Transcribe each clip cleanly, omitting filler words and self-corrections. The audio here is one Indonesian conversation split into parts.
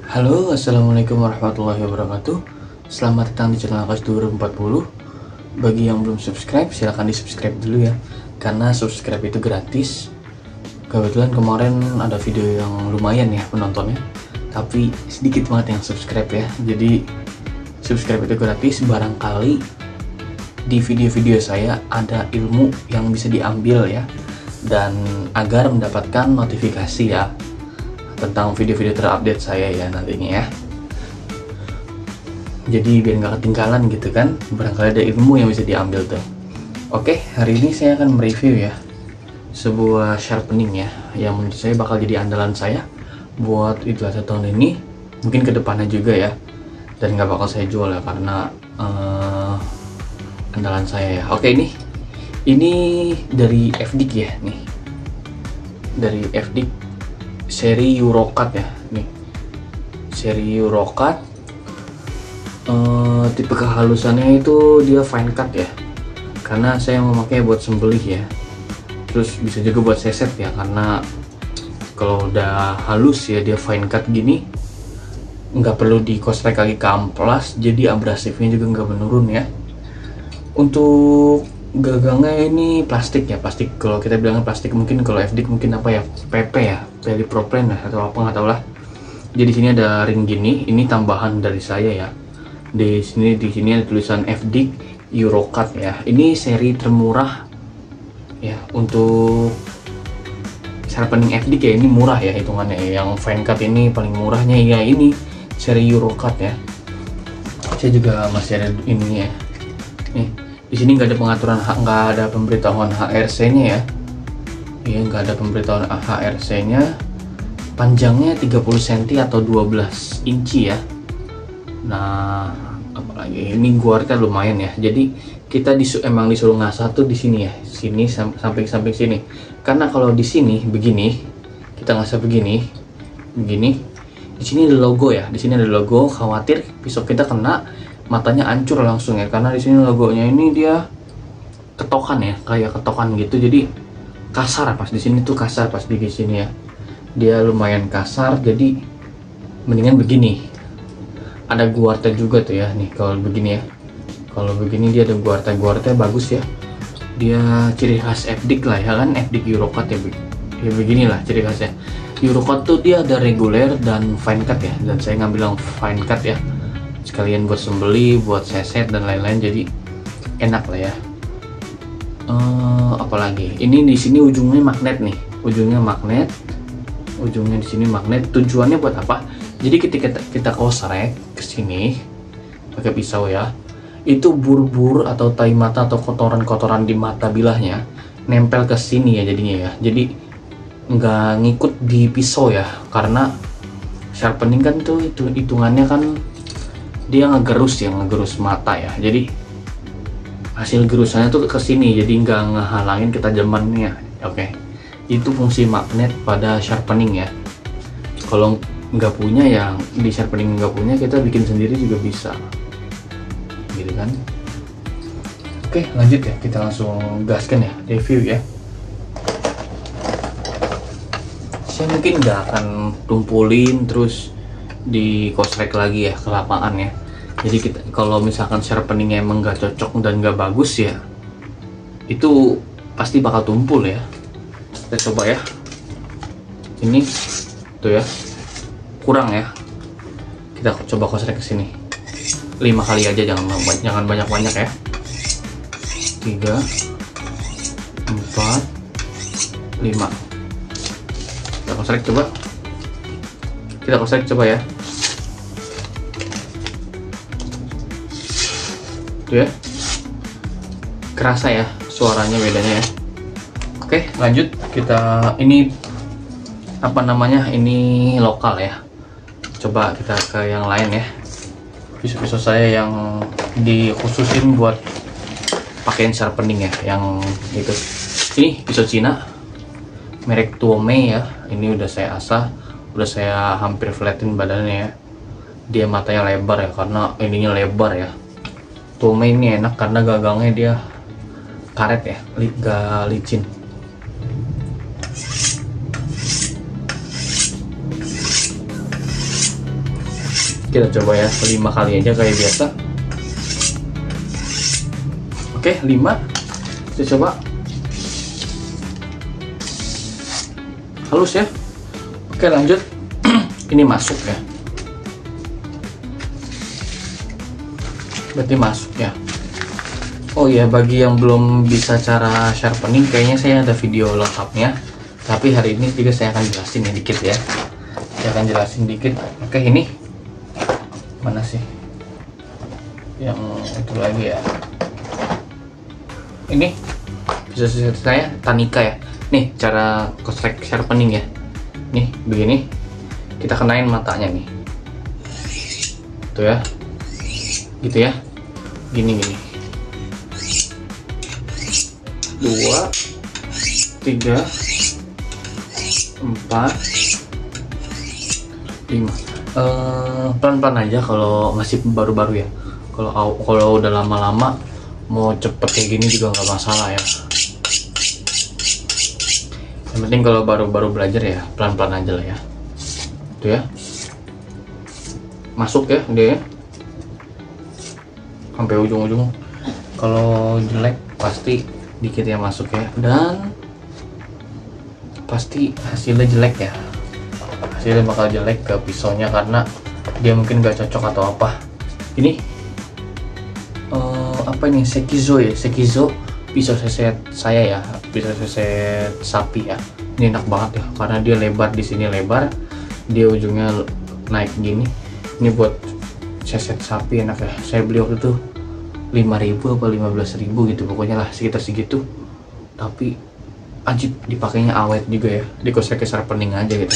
Halo, assalamualaikum warahmatullahi wabarakatuh. Selamat datang di channel Akas 2040. Bagi yang belum subscribe, silahkan di subscribe dulu ya, karena subscribe itu gratis. Kebetulan kemarin ada video yang lumayan ya penontonnya, tapi sedikit banget yang subscribe ya. Jadi subscribe itu gratis. Barangkali di video-video saya ada ilmu yang bisa diambil ya, dan agar mendapatkan notifikasi ya tentang video-video terupdate saya ya nantinya ya. Jadi biar nggak ketinggalan gitu kan, barangkali ada ilmu yang bisa diambil tuh. Oke, hari ini saya akan mereview ya sebuah sharpening ya, yang menurut saya bakal jadi andalan saya buat Idul Adha tahun ini, mungkin kedepannya juga ya. Dan nggak bakal saya jual ya, karena andalan saya ya. Oke, ini dari FDIC ya nih, dari FDIC seri Eurocut ya nih, seri Eurocut. Tipe kehalusannya itu dia fine cut ya, karena saya memakai buat sembelih ya, terus bisa juga buat seset ya, karena kalau udah halus ya dia fine cut gini, nggak perlu dikostrek lagi ke amplas, jadi abrasifnya juga nggak menurun ya. Untuk gagangnya ini plastik ya, plastik. Kalau kita bilangnya plastik, mungkin kalau FDIC mungkin apa ya, PP ya, polypropylene ya, atau apa nggak tahu lah. Jadi sini ada ring gini, ini tambahan dari saya ya. Di sini ada tulisan FDIC Eurocut ya. Ini seri termurah ya untuk sharpening FDIC ya. Ini murah ya hitungannya. Yang fine cut ini paling murahnya ya, ini seri Eurocut ya. Saya juga masih ada ini ya. Nih, di sini nggak ada pengaturan, nggak ada pemberitahuan HRC-nya ya. Iya, nggak ada pemberitahuan HRC-nya. Panjangnya 30 cm atau 12 inci ya. Nah, apalagi ini guarnya lumayan ya. Jadi kita emang disuruh ngasah tuh di sini ya, sini sampai sini. Karena kalau di sini begini, kita ngasah begini. Di sini ada logo ya. Di sini ada logo, khawatir pisau kita kena, matanya hancur langsung ya, karena di sini logonya ini dia ketokan ya, kayak ketokan gitu. Jadi kasar pas di sini tuh, kasar pas di sini ya, dia lumayan kasar. Jadi mendingan begini, ada guartnya juga tuh ya nih. Kalau begini ya, kalau begini dia ada guartnya bagus ya, dia ciri khas FDIC lah ya kan, FDIC Eurocut ya, ya beginilah ciri khasnya. Eurocut tuh dia ada reguler dan fine cut ya, dan saya ngambil yang fine cut ya, sekalian buat sembeli, buat seset dan lain-lain, jadi enak lah ya. Apalagi ini di sini ujungnya magnet nih, ujungnya di sini magnet. Tujuannya buat apa? Jadi ketika kita kosrek ke sini pakai pisau ya, itu bur-bur atau tai mata atau kotoran-kotoran di mata bilahnya nempel ke sini ya jadinya ya. Jadi nggak ngikut di pisau ya, karena sharpening kan tuh itu hitungannya kan dia ngegerus mata ya. Jadi hasil gerusannya tuh ke sini, jadi nggak ngehalangin ketajamannya. Oke, itu fungsi magnet pada sharpening ya. Kalau nggak punya ya, di sharpening nggak punya, kita bikin sendiri juga bisa gitu kan. Oke, lanjut ya, kita langsung gaskan ya, review ya. Saya mungkin nggak akan tumpulin terus di kosrek lagi ya ke lapangan ya. Jadi kita kalau misalkan sharpeningnya emang nggak cocok dan nggak bagus ya, itu pasti bakal tumpul ya. Kita coba ya, ini tuh ya kurang ya, kita coba kosrek ke sini 5 kali aja, jangan banyak ya. 3 4 5, kita kosrek coba ya. Tuh ya, kerasa ya suaranya bedanya ya. Oke, lanjut. Kita ini apa namanya, ini lokal ya. Coba kita ke yang lain ya. Pisau-pisau saya yang dikhususin buat pakaian sharpening ya, yang itu. Ini pisau Cina merek Tuomei ya. Ini udah saya asah, udah saya hampir flatten badannya ya. Dia matanya lebar ya, karena ininya lebar ya. Tuomei ini enak karena gagangnya dia karet ya, gak licin. Kita coba ya 5 kali aja kayak biasa. Oke, 5. Kita coba. Halus ya. Oke, lanjut. Ini masuk ya. Berarti masuk ya. Oh iya, bagi yang belum bisa cara sharpening, kayaknya saya ada video lengkapnya. Tapi hari ini juga saya akan jelasin ya dikit ya. Saya akan jelasin dikit. Oke, ini mana sih? Yang itu lagi ya. Ini bisa saya Tanika ya. Nih cara kostrek sharpening ya. Nih begini. Kita kenain matanya nih. Tuh ya. Gitu ya. Gini. 2 3 4 5. Pelan-pelan aja kalau masih baru-baru ya. Kalau udah lama-lama mau cepet kayak gini juga nggak masalah ya. Yang penting kalau baru-baru belajar ya pelan-pelan aja lah ya. Tuh ya. Masuk ya dia. Sampai ujung-ujung. Kalau jelek pasti dikit ya masuk ya, dan pasti hasilnya jelek ya. Hasilnya bakal jelek ke pisaunya karena dia mungkin gak cocok atau apa. Ini apa ini, Sekizo ya, Sekizo pisau seset saya ya, pisau seset sapi ya. Ini enak banget ya karena dia lebar, di sini lebar, dia ujungnya naik gini. Ini buat seset sapi enak ya. Saya beli waktu itu 5.000 apa 15.000 gitu, pokoknya lah sekitar segitu. Tapi ajib, dipakainya awet juga ya, dikostrek sharpening aja gitu.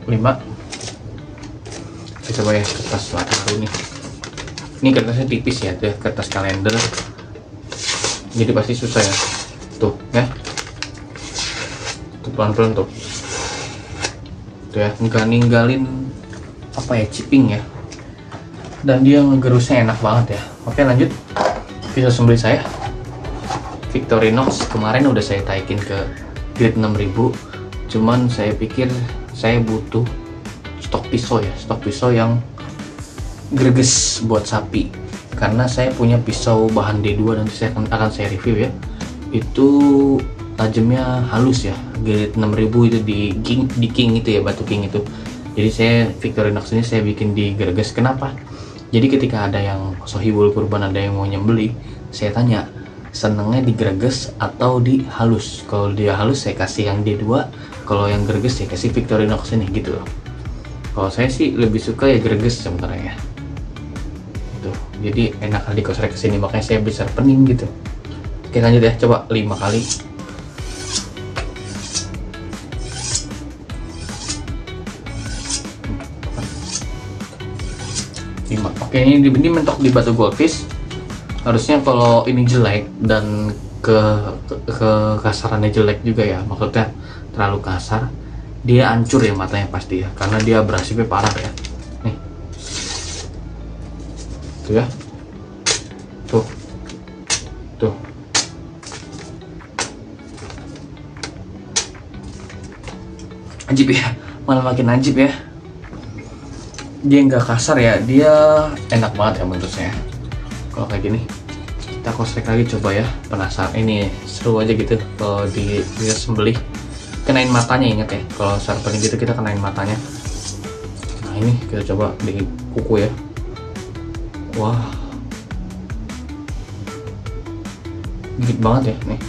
5. Kita coba ya kertas baru nih. Ini kertasnya tipis ya, tuh kertas kalender, jadi pasti susah ya. Tuh ya, tuh pelan-pelan tuh ya, nggak ninggalin apa ya, chipping ya, dan dia ngegerusnya enak banget ya. Oke, lanjut. Pisau sembelih saya Victorinox, kemarin udah saya taikin ke grade 6000, cuman saya pikir saya butuh stok pisau ya, stok pisau yang greges buat sapi, karena saya punya pisau bahan D2, nanti saya akan saya review ya. Itu tajamnya halus ya, grade 6000 itu di King itu ya, batu King itu. Jadi saya Victorinox ini saya bikin di greges. Kenapa? Jadi ketika ada yang sohibul kurban, ada yang mau nyembeli, saya tanya senengnya di greges atau di halus. Kalau dia halus saya kasih yang D2, kalau yang greges saya kasih Victorinox ini gitu loh. Kalau saya sih lebih suka ya greges sebenarnya ya. Tuh, jadi enak kali kostrek kesini, makanya saya bisa pening gitu. Oke, lanjut ya, coba 5 kali. Oke, ini mentok di batu goldfish. Harusnya kalau ini jelek dan ke kasarannya jelek juga ya, maksudnya terlalu kasar, dia hancur ya matanya pasti ya, karena dia abrasifnya parah ya. Nih, tuh ya, tuh. Ajib ya, malah makin ajib ya. Dia nggak kasar ya, dia enak banget ya menurut saya. Kalau kayak gini kita kostrek lagi coba ya, penasaran, ini seru aja gitu. Kalau di sembelih kenain matanya, inget ya, kalau sharpening gitu kita kenain matanya. Nah ini kita coba di kuku ya. Wah, gigit banget ya nih.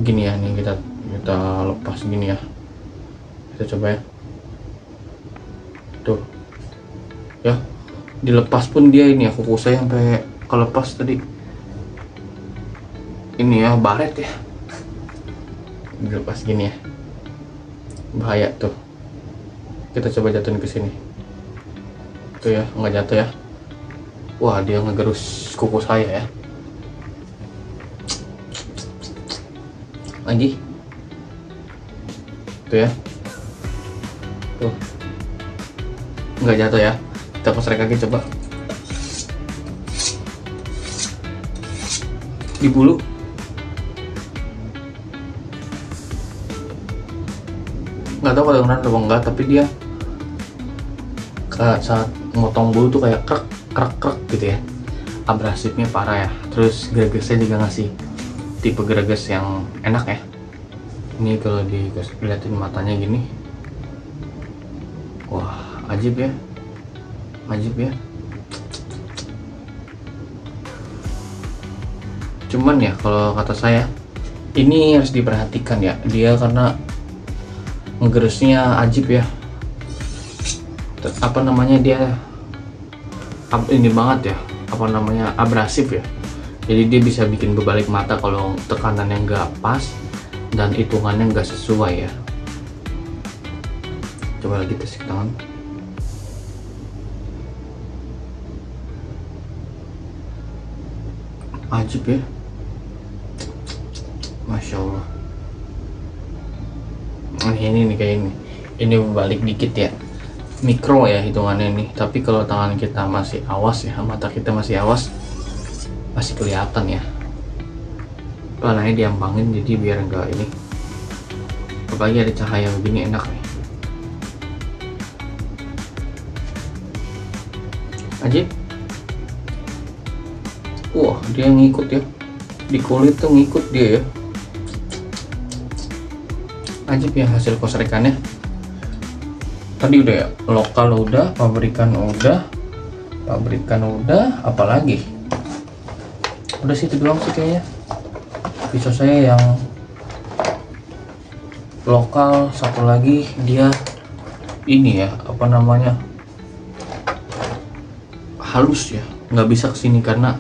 Gini ya, nih kita lepas gini ya. Kita coba ya. Tuh ya, dilepas pun dia ini ya, kuku saya sampai kelepas tadi. Ini ya baret ya, dilepas gini ya, bahaya tuh. Kita coba jatuhin ke sini. Tuh ya, nggak jatuh ya. Wah, dia ngegerus kuku saya ya. Lagi. Tuh ya. Tuh. Nggak jatuh ya. Kita kostrek lagi coba. Di bulu. nggak tahu kedengeran atau enggak, tapi dia saat motong bulu tuh kayak krek krek krek gitu ya, abrasifnya parah ya. Terus gregesnya juga ngasih tipe greges yang enak ya. Ini kalau dilihatin matanya gini, wah ajib ya, ajib ya. Cuman ya kalau kata saya ini harus diperhatikan ya, dia karena ngegerusnya ajib ya, apa namanya, dia ini banget ya, apa namanya, abrasif ya. Jadi dia bisa bikin berbalik mata kalau tekanannya nggak pas dan hitungannya nggak sesuai ya. Coba lagi tes tangan. Ajib ya, Masya Allah. Ini nih kayak ini berbalik dikit ya, mikro ya hitungannya nih. Tapi kalau tangan kita masih awas ya, mata kita masih awas, masih kelihatan ya. Warnanya diambangin jadi biar enggak ini, apalagi ada cahaya begini enak nih. Ajib. Wah, dia ngikut ya, di kulit tuh ngikut dia ya. Ajib ya hasil kosrekannya. Tadi udah ya, lokal udah, pabrikan udah, apalagi udah sih, itu doang sih kayaknya. Pisau saya yang lokal, satu lagi dia ini ya, apa namanya, halus ya, nggak bisa kesini karena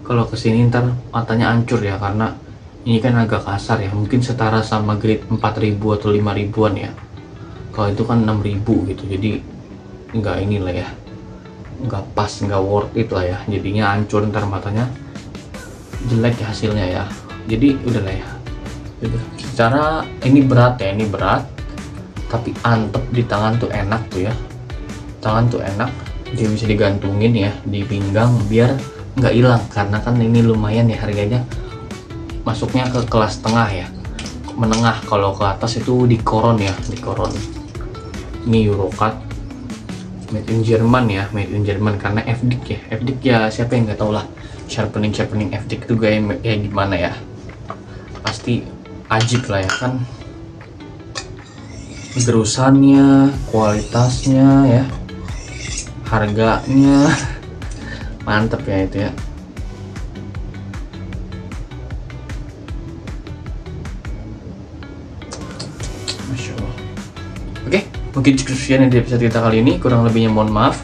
kalau kesini ntar matanya hancur ya, karena ini kan agak kasar ya, mungkin setara sama grade 4000 atau 5000-an ya. Kalau itu kan 6000 gitu, jadi nggak inilah ya, nggak pas, nggak worth it lah ya, jadinya hancur ntar matanya, jelek ya hasilnya ya. Jadi udahlah ya, udah. Secara ini berat ya, ini berat, tapi antep di tangan tuh enak tuh ya, tangan tuh enak, dia bisa digantungin ya di pinggang biar nggak hilang, karena kan ini lumayan ya harganya, masuknya ke kelas tengah ya, menengah. Kalau ke atas itu di Koron ya, di Koron. Ini Eurocut, made in Jerman ya, made in Jerman, karena FDIC ya, FDIC ya, siapa yang nggak tahu lah sharpening FDIC itu kayak gimana ya, pasti ajib lah ya kan, gerusannya, kualitasnya ya, harganya mantep ya itu ya. Masya Allah. Oke, mungkin sekian di episode kita kali ini, kurang lebihnya mohon maaf.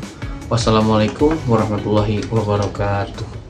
Wassalamualaikum warahmatullahi wabarakatuh.